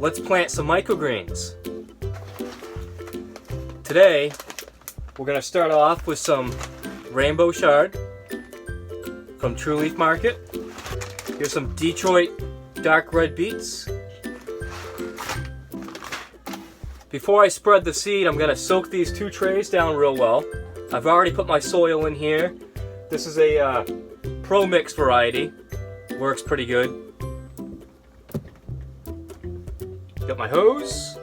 let's plant some microgreens. Today, we're going to start off with some Rainbow Chard from True Leaf Market. Here's some Detroit dark red beets. Before I spread the seed, I'm going to soak these 2 trays down real well. I've already put my soil in here. This is a Pro Mix variety. Works pretty good. Got my hose.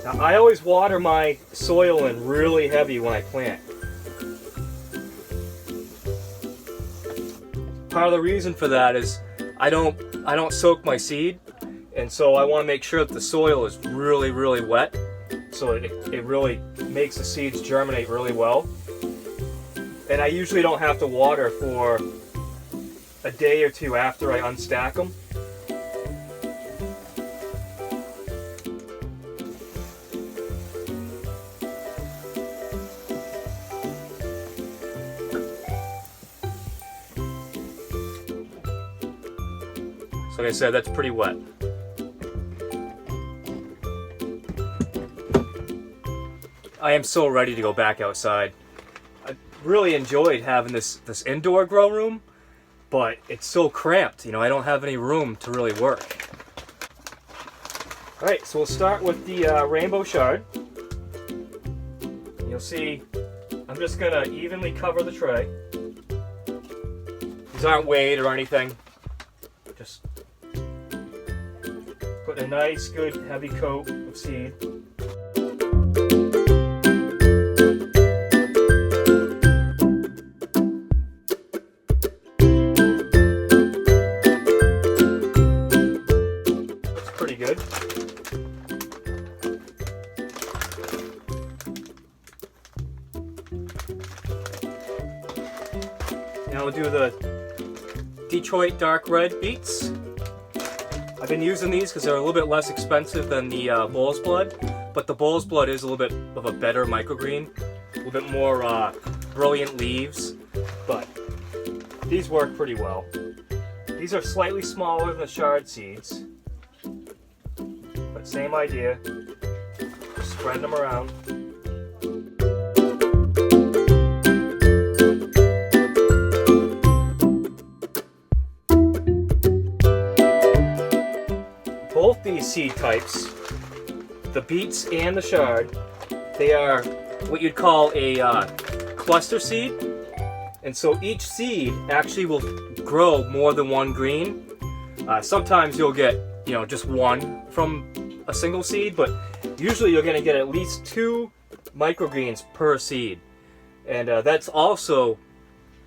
Now, I always water my soil in really heavy when I plant. Part of the reason for that is I don't soak my seed, and so I want to make sure that the soil is really wet, so it really makes the seeds germinate really well. And I usually don't have to water for a day or 2 after I unstack them. So like I said, that's pretty wet. I am so ready to go back outside. I really enjoyed having this indoor grow room, but it's so cramped, you know, I don't have any room to really work. Alright, so we'll start with the Rainbow Chard. You'll see I'm just going to evenly cover the tray. These aren't weighed or anything. Just put a nice, good, heavy coat of seed. Looks pretty good. Now we'll do the Detroit dark red beets. I've been using these because they're a little bit less expensive than the bull's blood, but the bull's blood is a little bit of a better microgreen, a little bit more brilliant leaves, but these work pretty well. These are slightly smaller than the Chard seeds, but same idea, just spread them around. Both these seed types, the beets and the Chard, they are what you'd call a cluster seed, and so each seed actually will grow more than one green. Sometimes you'll get, you know, just one from a single seed, but usually you're going to get at least 2 microgreens per seed, and that's also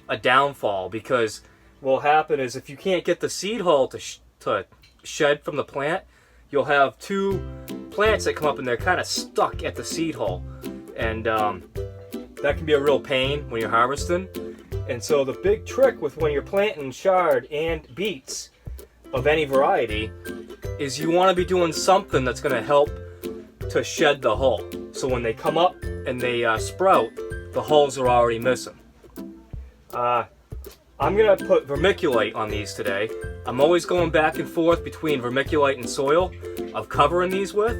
a downfall, because what will happen is if you can't get the seed hull to shed from the plant, you'll have 2 plants that come up and they're kind of stuck at the seed hull, and that can be a real pain when you're harvesting. And so the big trick with when you're planting Chard and beets of any variety is you want to be doing something that's going to help to shed the hull, so when they come up and they sprout, the hulls are already missing. I'm going to put vermiculite on these today. I'm always going back and forth between vermiculite and soil of covering these with,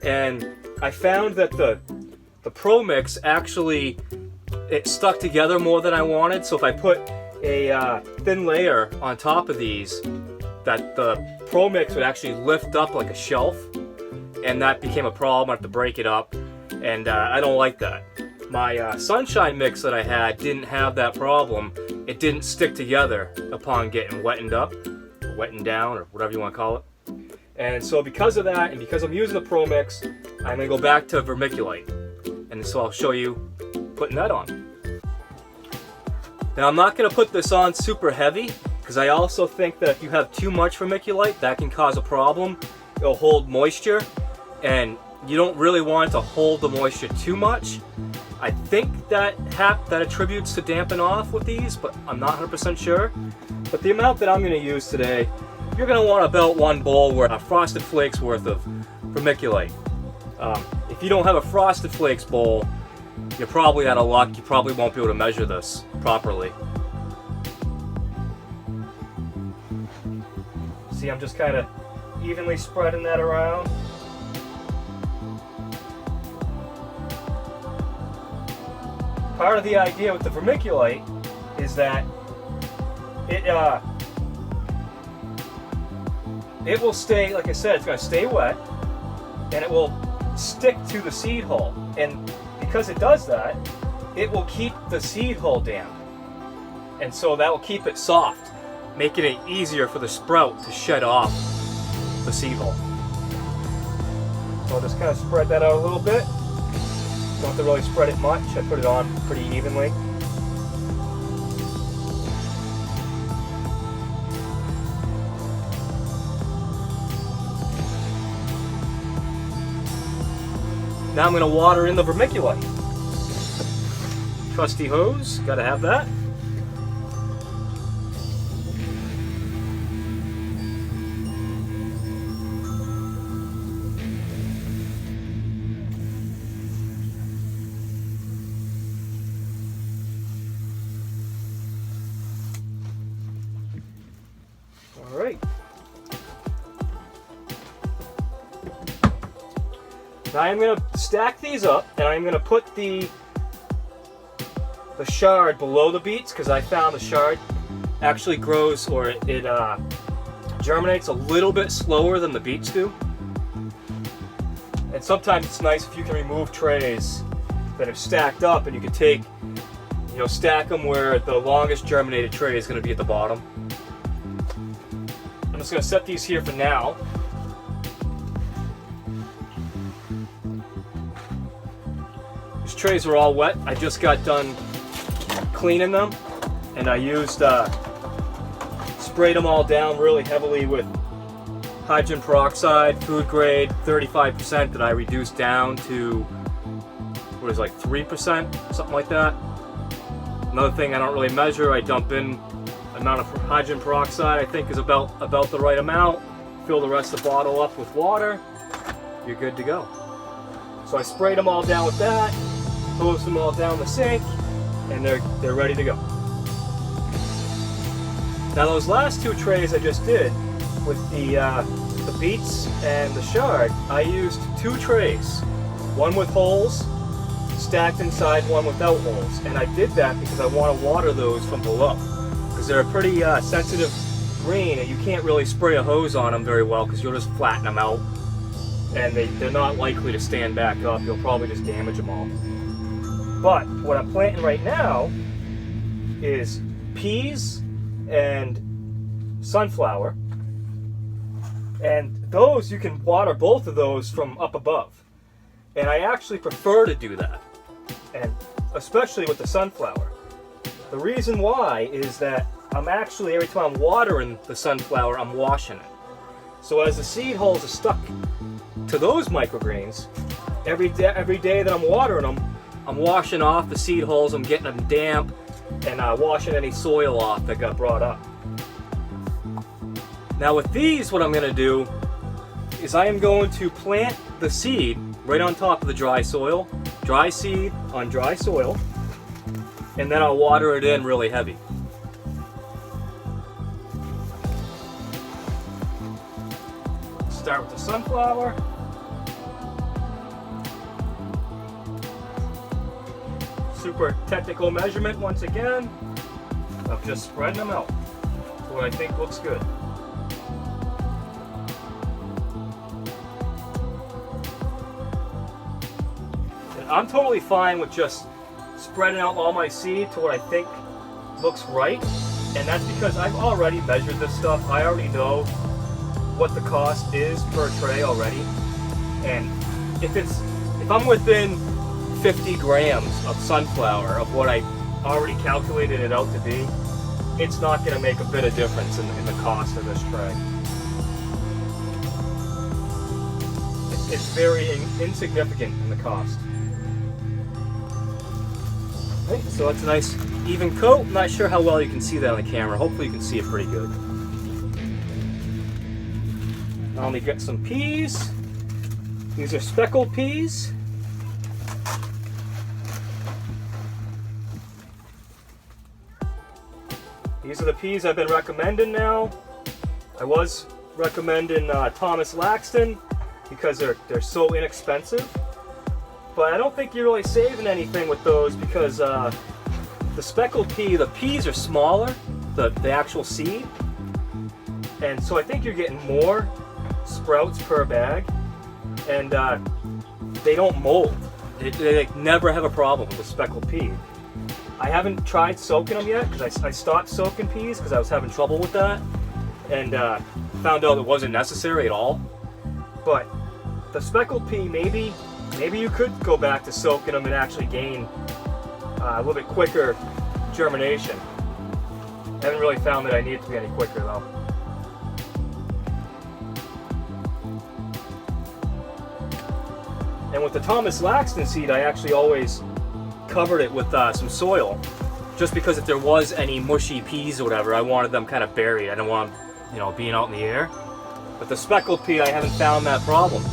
and I found that the Pro Mix actually, it stuck together more than I wanted, so if I put a thin layer on top of these, that the Pro Mix would actually lift up like a shelf, and that became a problem. I have to break it up, and I don't like that. My Sunshine Mix that I had didn't have that problem. It didn't stick together upon getting wetted up, or wetting down, or whatever you want to call it. And so because of that, and because I'm using the Pro Mix, I'm going to go back to vermiculite. And so I'll show you putting that on. Now I'm not going to put this on super heavy, because I also think that if you have too much vermiculite, that can cause a problem. It'll hold moisture, and you don't really want it to hold the moisture too much. I think that attributes to dampen off with these, but I'm not 100% sure. But the amount that I'm going to use today, you're going to want about 1 bowl worth of Frosted Flakes worth of vermiculite. If you don't have a Frosted Flakes bowl, you're probably out of luck. You probably won't be able to measure this properly. See, I'm just kind of evenly spreading that around. Part of the idea with the vermiculite is that it will stay, like I said, it's going to stay wet, and it will stick to the seed hull. And because it does that, it will keep the seed hull damp. And so that will keep it soft, making it easier for the sprout to shed off the seed hull. So I'll just kind of spread that out a little bit. Don't have to really spread it much. I put it on pretty evenly. Now I'm going to water in the vermiculite. Trusty hose, got to have that. All right. Now I'm going to stack these up, and I'm going to put the chard below the beets, because I found the chard actually grows, or it germinates a little bit slower than the beets do. And sometimes it's nice if you can remove trays that are stacked up, and you can take, stack them where the longest germinated tray is going to be at the bottom. I'm just going to set these here for now. These trays are all wet. I just got done cleaning them, and I used sprayed them all down really heavily with hydrogen peroxide, food grade, 35% that I reduced down to, what is it, like 3%, something like that. Another thing I don't really measure, I dump in amount of hydrogen peroxide I think is about the right amount. Fill the rest of the bottle up with water. You're good to go. So I sprayed them all down with that, hosed them all down the sink, and they're ready to go. Now those last two trays I just did with the beets and the chard, I used two trays, one with holes stacked inside, one without holes, and I did that because I want to water those from below, because they're a pretty sensitive green, and you can't really spray a hose on them very well because you'll just flatten them out, and they're not likely to stand back up. You'll probably just damage them all. But what I'm planting right now is peas and sunflower, and those you can water both of those from up above, and I actually prefer to do that, and especially with the sunflower. The reason why is that I'm actually, every time I'm watering the sunflower, I'm washing it. So as the seed holes are stuck to those microgreens, every day that I'm watering them, I'm washing off the seed holes, I'm getting them damp, and washing any soil off that got brought up. Now with these, what I'm going to do is I am going to plant the seed right on top of the dry soil, dry seed on dry soil, and then I'll water it in really heavy. Start with the sunflower. Super technical measurement once again of just spreading them out to what I think looks good. And I'm totally fine with just spreading out all my seed to what I think looks right, and that's because I've already measured this stuff. I already know what the cost is per tray already, and if I'm within 50 grams of sunflower of what I already calculated it out to be, it's not going to make a bit of difference in the cost of this tray. It's very insignificant in the cost. Right, so it's a nice even coat. I'm not sure how well you can see that on the camera. Hopefully you can see it pretty good. Now let me get some peas. These are speckled peas. These are the peas I've been recommending now. I was recommending Thomas Laxton because they're so inexpensive. But I don't think you're really saving anything with those because the speckled pea, the peas are smaller, the actual seed. And so I think you're getting more sprouts per bag. And they don't mold. They never have a problem with the speckled pea. I haven't tried soaking them yet because I stopped soaking peas because I was having trouble with that. And found out it wasn't necessary at all. But the speckled pea, maybe you could go back to soaking them and actually gain a little bit quicker germination. I haven't really found that I need it to be any quicker though. And with the Thomas Laxton seed, I actually always covered it with some soil, just because if there was any mushy peas or whatever, I wanted them kind of buried. I don't want them, being out in the air. But the speckled pea, I haven't found that problem.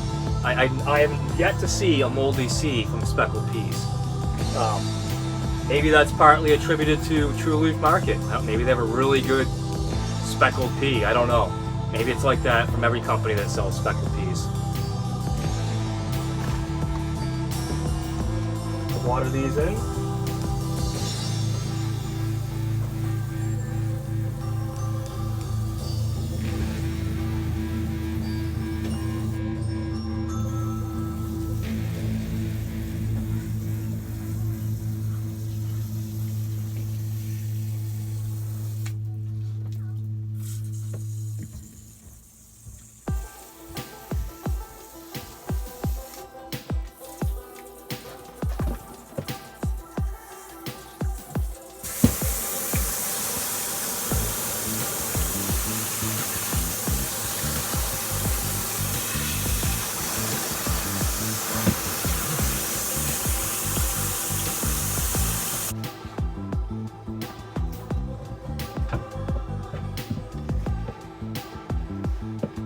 I haven't yet to see a moldy seed from speckled peas. Maybe that's partly attributed to True Leaf Market. Maybe they have a really good speckled pea. I don't know. Maybe it's like that from every company that sells speckled peas. Water these in.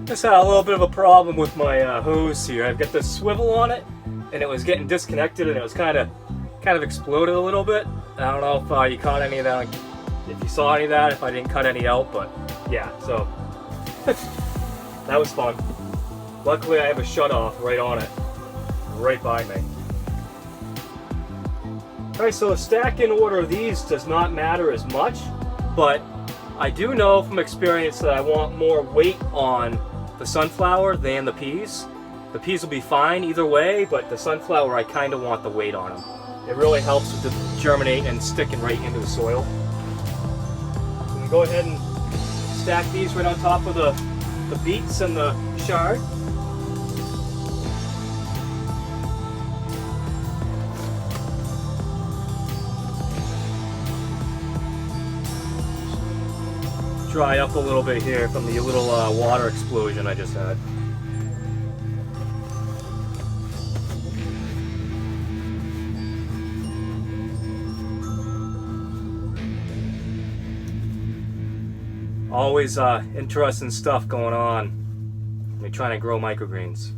Just had a little bit of a problem with my hose here. I've got this swivel on it, and it was getting disconnected, and it was kind of exploded a little bit. I don't know if you caught any of that, if you saw any of that, if I didn't cut any out, but yeah, so that was fun. Luckily, I have a shut-off right on it, right by me. Alright, so the stacking order of these does not matter as much, but I do know from experience that I want more weight on the sunflower than the peas. The peas will be fine either way, but the sunflower, I kind of want the weight on them. It really helps with the germinate and sticking right into the soil. So we go ahead and stack these right on top of the beets and the chard. Dry up a little bit here from the little water explosion I just had. Always interesting stuff going on when you're trying to grow microgreens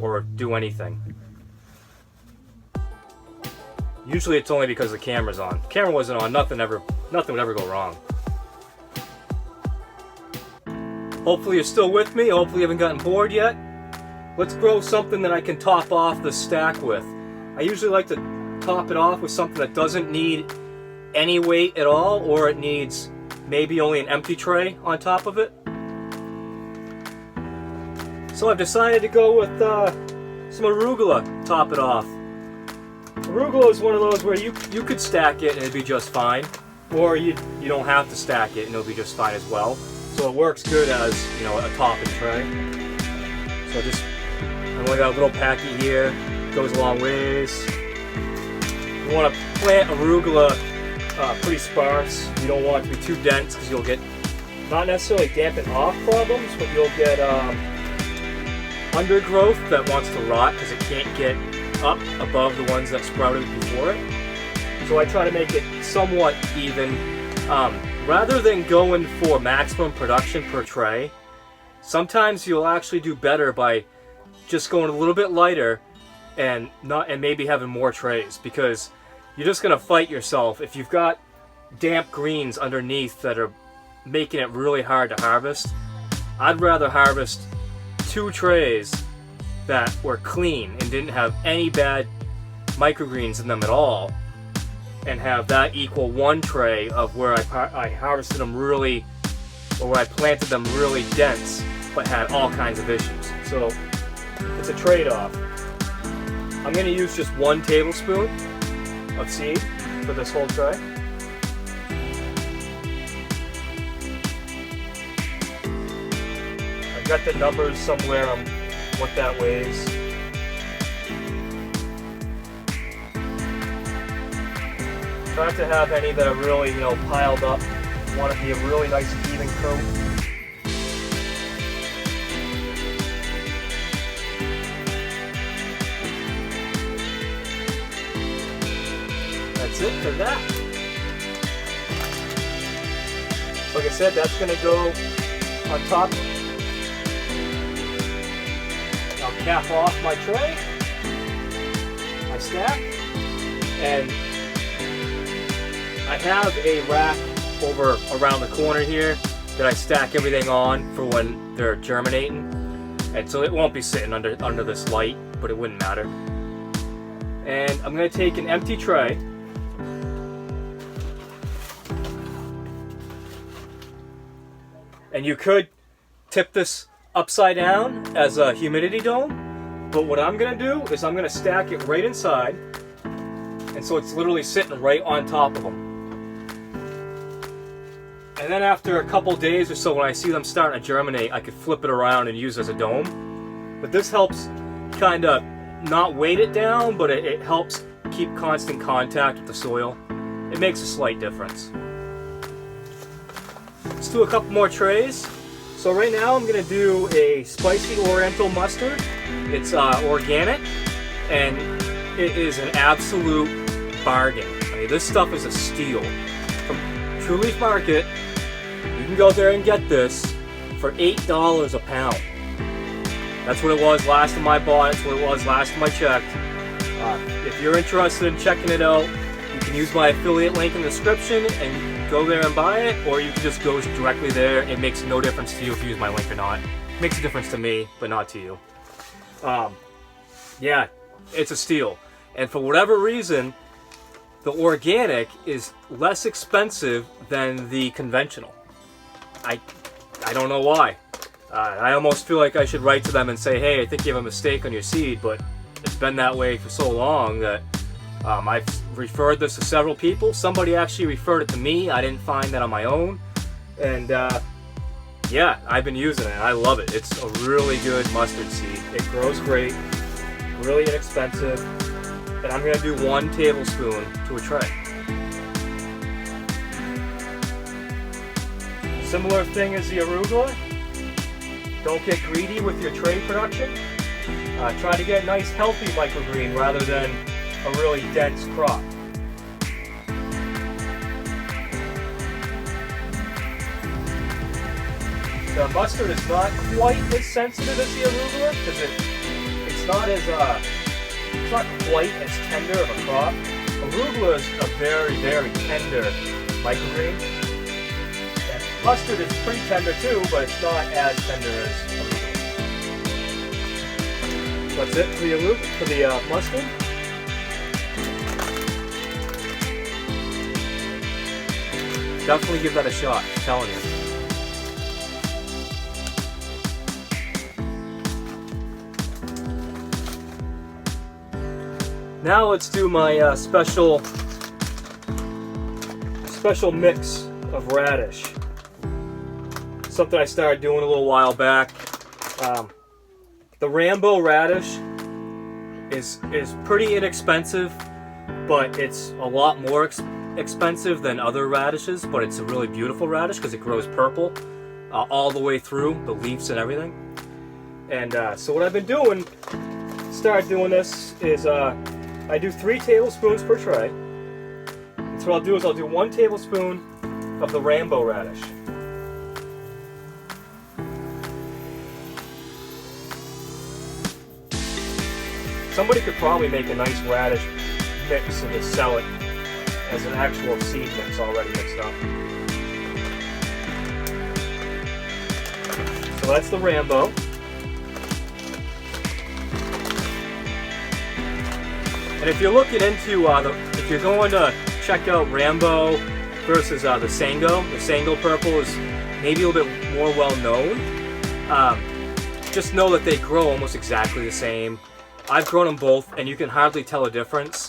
or do anything. Usually it's only because the camera's on. If the camera wasn't on, nothing would ever go wrong. Hopefully you're still with me. Hopefully you haven't gotten bored yet. Let's grow something that I can top off the stack with. I usually like to top it off with something that doesn't need any weight at all, or it needs maybe only an empty tray on top of it. So I've decided to go with some arugula to top it off. Arugula is one of those where you could stack it and it'd be just fine, or you don't have to stack it and it'll be just fine as well. So it works good as, a topping tray. So I've only got a little packet here. It goes a long ways. You want to plant arugula pretty sparse. You don't want it to be too dense because you'll get, not necessarily dampen off problems, but you'll get undergrowth that wants to rot because it can't get up above the ones that sprouted before it. So I try to make it somewhat even. Rather than going for maximum production per tray, sometimes you'll actually do better by just going a little bit lighter and maybe having more trays, because you're just going to fight yourself. If you've got damp greens underneath that are making it really hard to harvest. I'd rather harvest 2 trays that were clean and didn't have any bad microgreens in them at all, and have that equal 1 tray of where I harvested them really, or where I planted them really dense but had all kinds of issues. So it's a trade-off. I'm going to use just 1 tablespoon of seed for this whole tray. I've got the numbers somewhere on what that weighs. Try not to have any that are really, piled up. You want it to be a really nice even coat. That's it for that. Like I said, that's going to go on top. I'll cap off my tray, my stack, and I have a rack over around the corner here that I stack everything on for when they're germinating, and so it won't be sitting under this light, but it wouldn't matter. And I'm going to take an empty tray, and you could tip this upside down as a humidity dome, but what I'm going to do is I'm going to stack it right inside, and so it's literally sitting right on top of them. And then after a couple days or so, when I see them starting to germinate, I could flip it around and use it as a dome. But this helps kind of not weight it down, but it helps keep constant contact with the soil. It makes a slight difference. Let's do a couple more trays. So right now I'm going to do a spicy Oriental mustard. It's organic, and it is an absolute bargain. I mean, this stuff is a steal. From True Leaf Market, you can go there and get this for $8 a pound. That's what it was last time I bought. That's what it was last time I checked. If you're interested in checking it out, you can use my affiliate link in the description and go there and buy it, or you can just go directly there. It makes no difference to you if you use my link or not. It makes a difference to me, but not to you. Yeah, it's a steal. And for whatever reason, the organic is less expensive than the conventional. I don't know why. I almost feel like I should write to them and say, hey, I think you have a mistake on your seed, but it's been that way for so long that I've referred this to several people. Somebody actually referred it to me. I didn't find that on my own. And yeah, I've been using it. I love it. It's a really good mustard seed. It grows great, really inexpensive. And I'm going to do 1 tablespoon to a tray. Similar thing as the arugula. Don't get greedy with your tray production. Try to get a nice healthy microgreen rather than a really dense crop. The mustard is not quite as sensitive as the arugula because it's not quite as tender of a crop. Arugula is a very, very tender microgreen. And mustard is pretty tender too, but it's not as tender as arugula. That's it for the mustard. Definitely give that a shot, I'm telling you. Now let's do my special mix of radish. Something I started doing a little while back. The Rambo Radish is pretty inexpensive, but it's a lot more expensive than other radishes, but it's a really beautiful radish because it grows purple all the way through, the leaves and everything. And so what I've been doing, started doing this, is I do 3 tablespoons per tray. And so what I'll do is I'll do 1 tablespoon of the Rambo Radish. Somebody could probably make a nice radish mix and just sell it as an actual seed mix already mixed up. So that's the Rambo. And if you're looking into, if you're going to check out Rambo versus the Sango Purple is maybe a little bit more well known. Just know that they grow almost exactly the same. I've grown them both, and you can hardly tell a difference,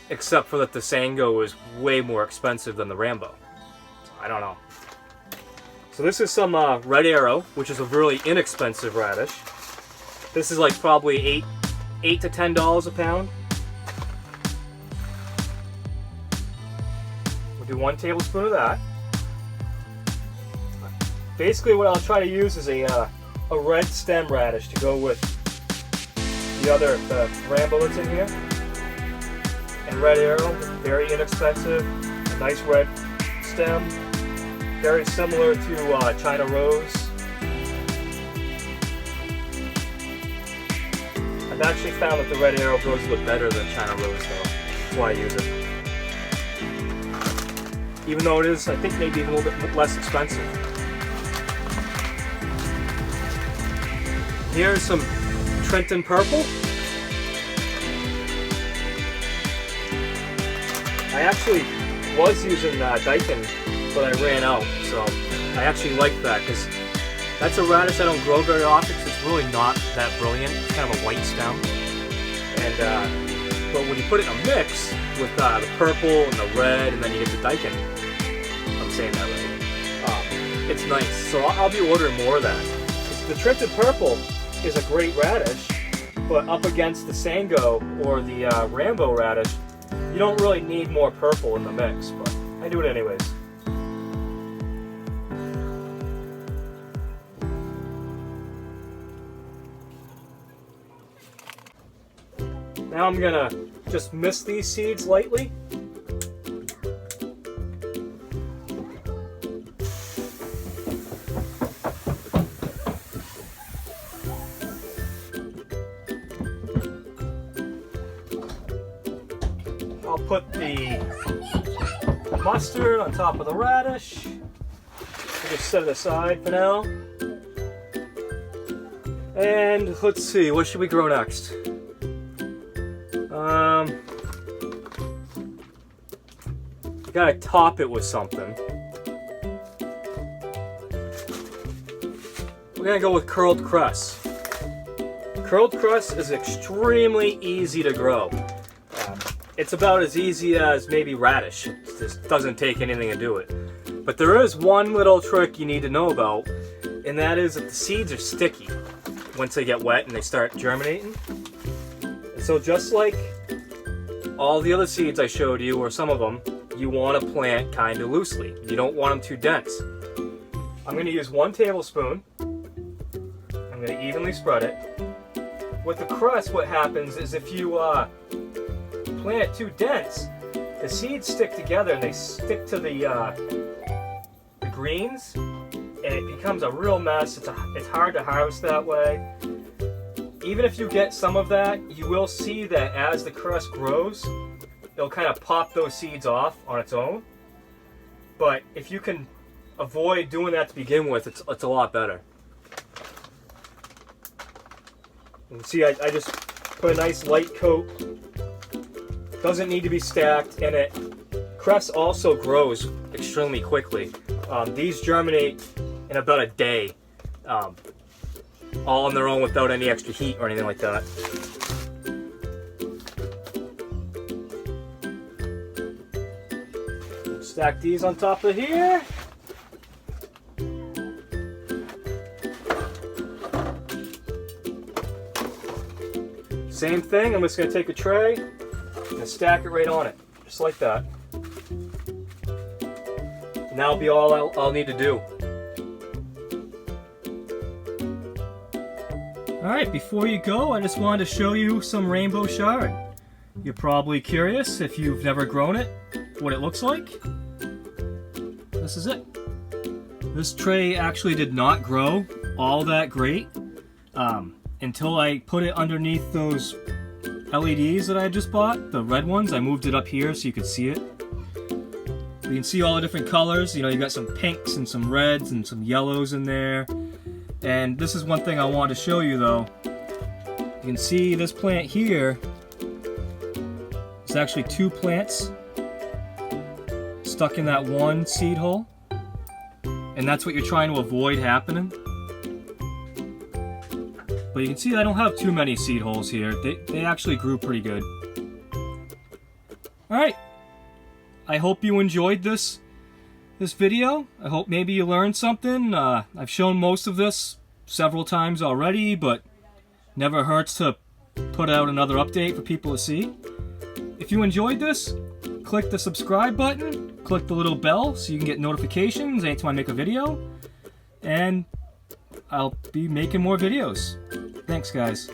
except for that the Sango is way more expensive than the Rambo. So I don't know. So this is some Red Arrow, which is a really inexpensive radish. This is like probably $8 to $10 a pound. We'll do 1 tablespoon of that. Basically what I'll try to use is a red stem radish to go with the Rambo that's in here. And Red Arrow, very inexpensive, a nice red stem, very similar to China Rose. I've actually found that the Red Arrow grows a little better than China Rose though, that's why I use it. Even though it is, I think, maybe even a little bit less expensive. Here's some Trenton Purple. I actually was using Daikin, but I ran out, so I actually like that because that's a radish I don't grow very often because it's really not that brilliant. It's kind of a white stem. And but when you put it in a mix with the purple and the red, and then you get the Daikin, I'm saying that right, it's nice. So I'll be ordering more of that. The Trenton Purple is a great radish, but up against the Sango or the Rambo radish, you don't really need more purple in the mix, but I do it anyways. Now I'm gonna just mist these seeds lightly. I'll put the mustard on top of the radish. We'll just set it aside for now. And let's see, what should we grow next? Gotta top it with something. We're gonna go with curled cress. Curled cress is extremely easy to grow. It's about as easy as maybe radish. It just doesn't take anything to do it. But there is one little trick you need to know about, and that is that the seeds are sticky once they get wet and they start germinating. And so just like all the other seeds I showed you, or some of them, you want to plant kind of loosely. You don't want them too dense. I'm going to use 1 tablespoon. I'm going to evenly spread it. With the cress, what happens is if you plant it too dense, the seeds stick together and they stick to the greens, and it becomes a real mess. It's hard to harvest that way. Even if you get some of that, you will see that as the cress grows, it'll kind of pop those seeds off on its own. But if you can avoid doing that to begin with, it's a lot better. You can see I just put a nice light coat. Doesn't need to be stacked, and cress also grows extremely quickly. These germinate in about a day, all on their own without any extra heat or anything like that. Stack these on top of here. Same thing, I'm just going to take a tray and stack it right on it, just like that. And that'll be all I'll need to do. Alright, before you go, I just wanted to show you some rainbow chard. You're probably curious, if you've never grown it, what it looks like. This is it. This tray actually did not grow all that great until I put it underneath those LEDs that I just bought, the red ones. I moved it up here so you could see it. You can see all the different colors. You know, you got some pinks and some reds and some yellows in there. And this is one thing I wanted to show you though. You can see this plant here. It's actually 2 plants stuck in that one seed hole. And that's what you're trying to avoid happening. But you can see I don't have too many seed holes here. They actually grew pretty good. Alright. I hope you enjoyed this video. I hope maybe you learned something. I've shown most of this several times already, but never hurts to put out another update for people to see. If you enjoyed this, click the subscribe button, click the little bell so you can get notifications anytime I make a video, and I'll be making more videos. Thanks, guys.